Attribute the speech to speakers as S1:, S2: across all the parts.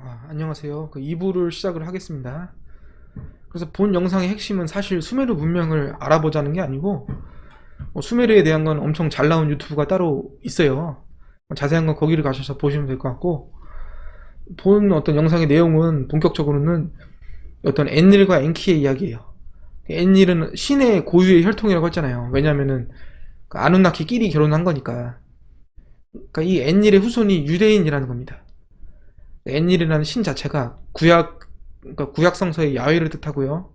S1: 안녕하세요. 2부를 시작을 하겠습니다. 그래서 본 영상의 핵심은 사실 수메르 문명을 알아보자는 게 아니고, 수메르에 대한 건 엄청 잘 나온 유튜브가 따로 있어요. 자세한 건 거기를 가셔서 보시면 될 것 같고, 본 어떤 영상의 내용은 본격적으로는 어떤 엔릴과 엔키의 이야기예요. 엔릴은 신의 고유의 혈통이라고 했잖아요. 왜냐면은 그 아누나키끼리 결혼한 거니까. 그러니까 이 엔릴의 후손이 유대인이라는 겁니다. 엔닐이라는 신 자체가 그러니까 구약 성서의 야훼를 뜻하고요.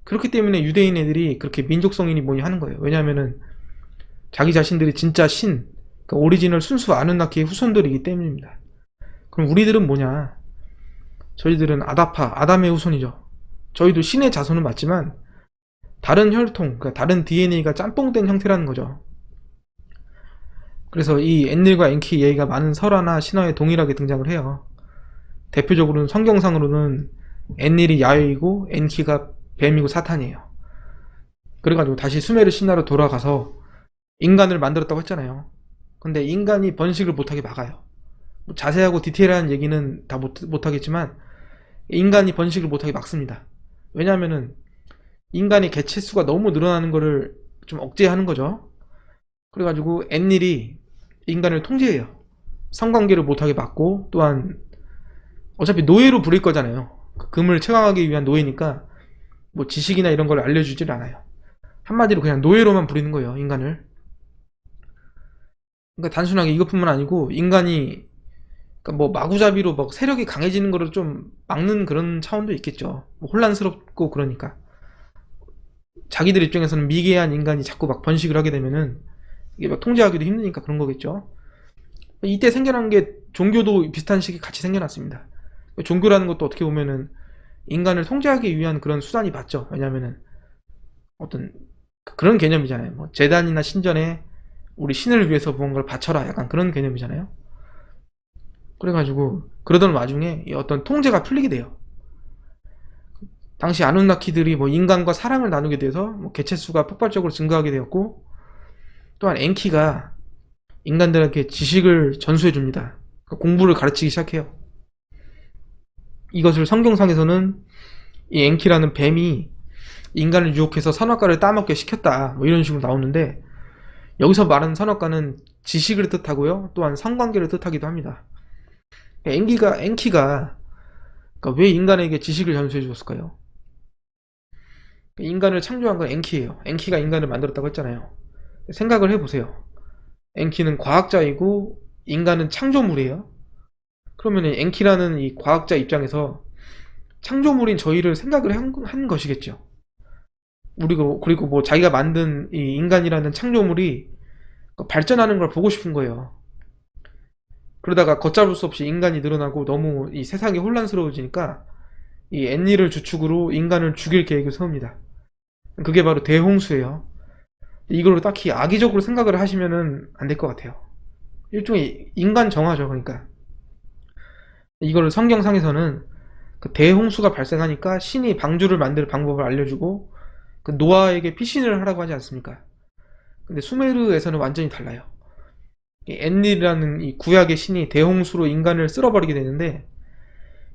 S1: 그렇기 때문에 유대인 애들이 그렇게 민족성이니 뭐니 하는 거예요. 왜냐하면은 자기 자신들이 진짜 그러니까 오리지널 순수 아누나키의 후손들이기 때문입니다. 그럼 우리들은 뭐냐? 저희들은 아담의 후손이죠. 저희도 신의 자손은 맞지만 다른 혈통, 그러니까 다른 DNA가 짬뽕된 형태라는 거죠. 그래서 이 엔닐과 엔키 얘기가 많은 설화나 신화에 동일하게 등장을 해요. 대표적으로는 성경상으로는 엔닐이 야훼이고 엔키가 뱀이고 사탄이에요. 그래가지고 다시 수메르 신화로 돌아가서 인간을 만들었다고 했잖아요. 근데 인간이 번식을 못하게 막아요. 자세하고 디테일한 얘기는 다 못하겠지만 인간이 번식을 못하게 막습니다. 왜냐하면은 인간의 개체수가 너무 늘어나는 거를 좀 억제하는 거죠. 그래가지고 엔닐이 인간을 통제해요. 성관계를 못하게 막고, 또한 어차피 노예로 부릴 거잖아요. 금을 채광하기 위한 노예니까 뭐 지식이나 이런 걸 알려주질 않아요. 한마디로 그냥 노예로만 부리는 거예요, 인간을. 그러니까 단순하게 이것뿐만 아니고 인간이 그러니까 뭐 마구잡이로 막 세력이 강해지는 거를 좀 막는 그런 차원도 있겠죠. 뭐 혼란스럽고 그러니까 자기들 입장에서는 미개한 인간이 자꾸 막 번식을 하게 되면은 이게 막 통제하기도 힘드니까 그런 거겠죠. 이때 생겨난 게 종교도 비슷한 시기에 같이 생겨났습니다. 종교라는 것도 어떻게 보면은 인간을 통제하기 위한 그런 수단이 맞죠. 왜냐면은 어떤 그런 개념이잖아요. 뭐 제단이나 신전에 우리 신을 위해서 무언가를 바쳐라, 약간 그런 개념이잖아요. 그래가지고 그러던 와중에 이 어떤 통제가 풀리게 돼요. 당시 아누나키들이 뭐 인간과 사랑을 나누게 돼서 뭐 개체수가 폭발적으로 증가하게 되었고, 또한 엔키가 인간들에게 지식을 전수해 줍니다. 공부를 가르치기 시작해요. 이것을 성경상에서는 이 엔키라는 뱀이 인간을 유혹해서 선악과를 따먹게 시켰다, 뭐 이런 식으로 나오는데, 여기서 말하는 선악과는 지식을 뜻하고요, 또한 성관계를 뜻하기도 합니다. 엔키가 그러니까 왜 인간에게 지식을 전수해 주었을까요? 인간을 창조한 건 엔키예요. 엔키가 인간을 만들었다고 했잖아요. 생각을 해보세요. 엔키는 과학자이고 인간은 창조물이에요. 그러면 엔키라는 이 과학자 입장에서 창조물인 저희를 생각을 한 것이겠죠. 그리고 뭐 자기가 만든 이 인간이라는 창조물이 발전하는 걸 보고 싶은 거예요. 그러다가 걷잡을 수 없이 인간이 늘어나고 너무 이 세상이 혼란스러워지니까 이 엔닐을 주축으로 인간을 죽일 계획을 세웁니다. 그게 바로 대홍수예요. 이걸 딱히 악의적으로 생각을 하시면은 안 될 것 같아요. 일종의 인간 정화죠. 그러니까 이거를 성경상에서는 그 대홍수가 발생하니까 신이 방주를 만들 방법을 알려주고 그 노아에게 피신을 하라고 하지 않습니까? 근데 수메르에서는 완전히 달라요. 이 엔닐이라는 이 구약의 신이 대홍수로 인간을 쓸어버리게 되는데,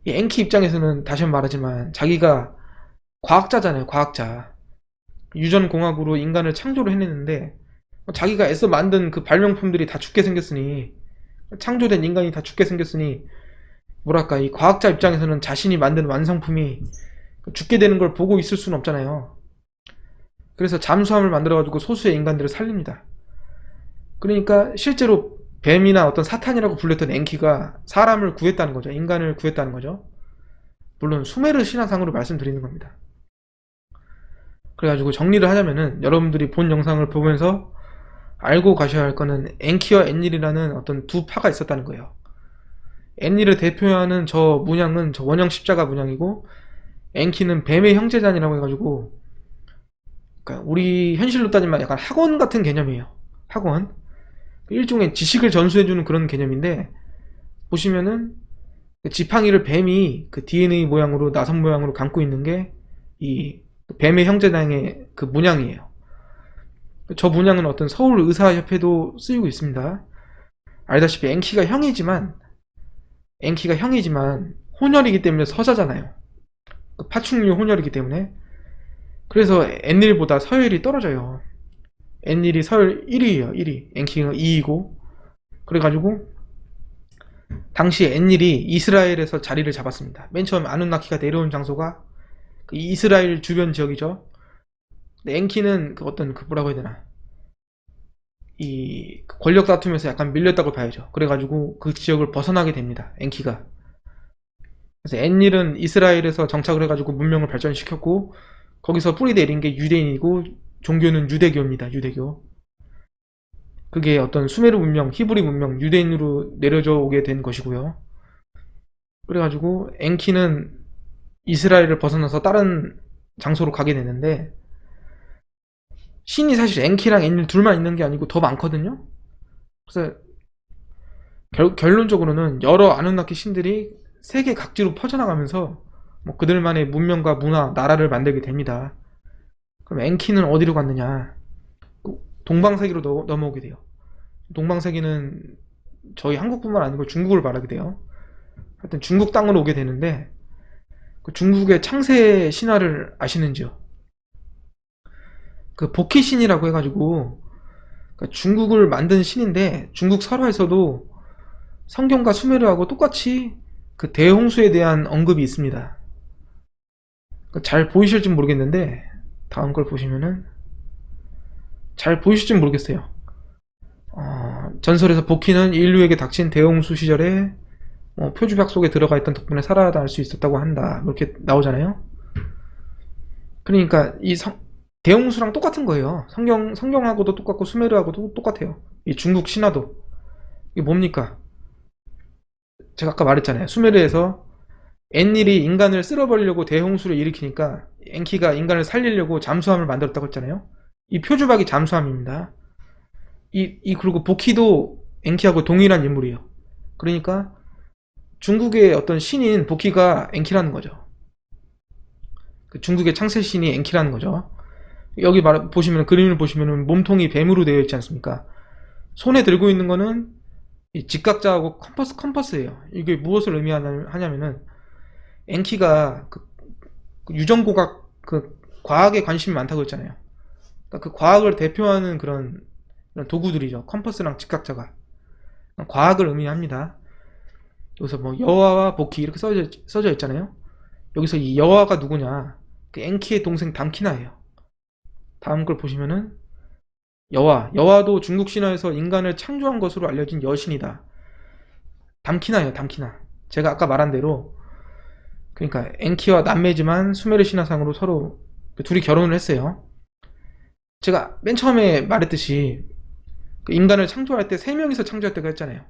S1: 이 엔키 입장에서는 다시 한번 말하지만 자기가 과학자잖아요. 과학자. 유전공학으로 인간을 창조를 해냈는데 자기가 애써 만든 그 발명품들이 다 죽게 생겼으니, 창조된 인간이 다 죽게 생겼으니, 뭐랄까, 이 과학자 입장에서는 자신이 만든 완성품이 죽게 되는 걸 보고 있을 수는 없잖아요. 그래서 잠수함을 만들어가지고 소수의 인간들을 살립니다. 그러니까 실제로 뱀이나 어떤 사탄이라고 불렸던 엔키가 사람을 구했다는 거죠. 인간을 구했다는 거죠. 물론 수메르 신화상으로 말씀드리는 겁니다. 그래가지고 정리를 하자면은 여러분들이 본 영상을 보면서 알고 가셔야 할 거는 엔키와 엔닐이라는 어떤 두 파가 있었다는 거예요. 엔닐을 대표하는 저 문양은 저 원형 십자가 문양이고, 엔키는 뱀의 형제단이라고 해가지고, 그러니까 우리 현실로 따지면 약간 학원 같은 개념이에요. 학원. 일종의 지식을 전수해주는 그런 개념인데, 보시면은 그 지팡이를 뱀이 그 DNA 모양으로, 나선 모양으로 감고 있는 게 이 뱀의 형제단의 그 문양이에요. 저 문양은 어떤 서울 의사협회도 쓰이고 있습니다. 알다시피 엔키가 형이지만 혼혈이기 때문에 서자잖아요. 그 파충류 혼혈이기 때문에. 그래서 엔릴보다 서열이 떨어져요. 엔릴이 서열 1위에요. 1위. 엔키가 2위고. 그래가지고 당시 엔릴이 이스라엘에서 자리를 잡았습니다. 맨 처음 아누나키가 내려온 장소가 그 이스라엘 주변 지역이죠. 근데 엔키는 그 어떤 그 뭐라고 해야 되나, 이 권력 다툼에서 약간 밀렸다고 봐야죠. 그래가지고 그 지역을 벗어나게 됩니다. 엔키가. 그래서 엔릴은 이스라엘에서 정착을 해가지고 문명을 발전시켰고, 거기서 뿌리 내린 게 유대인이고, 종교는 유대교입니다. 유대교. 그게 어떤 수메르 문명, 히브리 문명, 유대인으로 내려져 오게 된 것이고요. 그래가지고 엔키는 이스라엘을 벗어나서 다른 장소로 가게 되는데, 신이 사실 엔키랑 엔릴 둘만 있는 게 아니고 더 많거든요. 그래서 결론적으로는 여러 아누나키 신들이 세계 각지로 퍼져나가면서 뭐 그들만의 문명과 문화, 나라를 만들게 됩니다. 그럼 엔키는 어디로 갔느냐? 동방세계로 넘어오게 돼요. 동방세계는 저희 한국뿐만 아니고 중국을 말하게 돼요. 하여튼 중국 땅으로 오게 되는데, 그 중국의 창세 신화를 아시는지요? 그 복희 신이라고 해가지고, 그러니까 중국을 만든 신인데, 중국 설화에서도 성경과 수메르하고 똑같이 그 대홍수에 대한 언급이 있습니다. 잘 보이실지 모르겠는데, 다음 걸 보시면은 잘 보이실지 모르겠어요. 전설에서 복희는 인류에게 닥친 대홍수 시절에 표주박 속에 들어가 있던 덕분에 살아날 수 있었다고 한다, 이렇게 나오잖아요. 그러니까 이 대홍수랑 똑같은 거예요. 성경하고도 똑같고 수메르하고도 똑같아요. 이 중국 신화도. 이게 뭡니까? 제가 아까 말했잖아요. 수메르에서 엔릴이 인간을 쓸어버리려고 대홍수를 일으키니까 엔키가 인간을 살리려고 잠수함을 만들었다고 했잖아요. 이 표주박이 잠수함입니다. 그리고 복희도 엔키하고 동일한 인물이에요. 그러니까 중국의 어떤 신인 복희가 엔키라는 거죠. 그 중국의 창세신이 엔키라는 거죠. 여기 보시면, 그림을 보시면 몸통이 뱀으로 되어 있지 않습니까? 손에 들고 있는 거는 이 직각자하고 컴퍼스예요. 이게 무엇을 의미하냐면은, 엔키가 그 유전고각, 그 과학에 관심이 많다고 했잖아요. 그러니까 그 과학을 대표하는 그런 도구들이죠. 컴퍼스랑 직각자가 과학을 의미합니다. 여기서 뭐 여와와 복희 이렇게 써져 있잖아요. 여기서 이 여와가 누구냐? 그 엔키의 동생 담키나예요. 다음 걸 보시면은 여와도 중국 신화에서 인간을 창조한 것으로 알려진 여신이다. 담키나예요. 담키나. 제가 아까 말한 대로, 그러니까 엔키와 남매지만 수메르 신화상으로 서로 둘이 결혼을 했어요. 제가 맨 처음에 말했듯이 그 인간을 창조할 때 3명이서 창조했다고 했잖아요.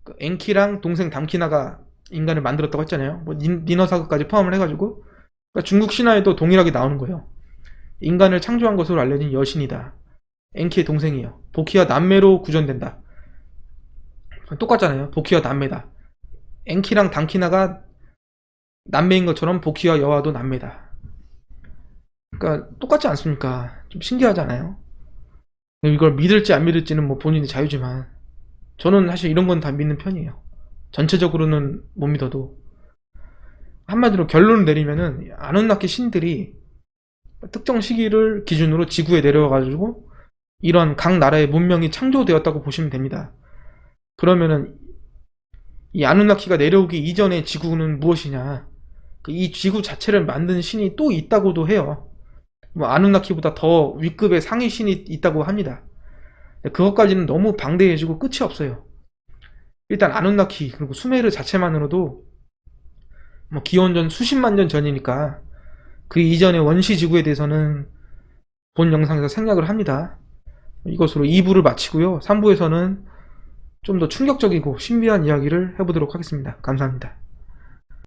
S1: 그 엔키랑 동생 담키나가 인간을 만들었다고 했잖아요. 뭐 니너사그까지 포함을 해가지고, 그러니까 중국 신화에도 동일하게 나오는 거예요. 인간을 창조한 것으로 알려진 여신이다. 엔키의 동생이에요. 복희와 남매로 구전된다. 똑같잖아요. 복희와 남매다. 엔키랑 담키나가 남매인 것처럼 복희와 여와도 남매다. 그러니까 똑같지 않습니까? 좀 신기하잖아요. 이걸 믿을지 안 믿을지는 뭐 본인의 자유지만, 저는 사실 이런 건 다 믿는 편이에요. 전체적으로는 못 믿어도. 한마디로 결론을 내리면은 아누나키 신들이 특정 시기를 기준으로 지구에 내려와가지고 이런 각 나라의 문명이 창조되었다고 보시면 됩니다. 그러면은 이 아누나키가 내려오기 이전의 지구는 무엇이냐? 이 지구 자체를 만든 신이 또 있다고도 해요. 뭐 아누나키보다 더 위급의 상위 신이 있다고 합니다. 그것까지는 너무 방대해지고 끝이 없어요. 일단 아누나키 그리고 수메르 자체만으로도 뭐 기원전 수십만 년 전이니까 그 이전의 원시 지구에 대해서는 본 영상에서 생략을 합니다. 이것으로 2부를 마치고요. 3부에서는 좀 더 충격적이고 신비한 이야기를 해보도록 하겠습니다. 감사합니다.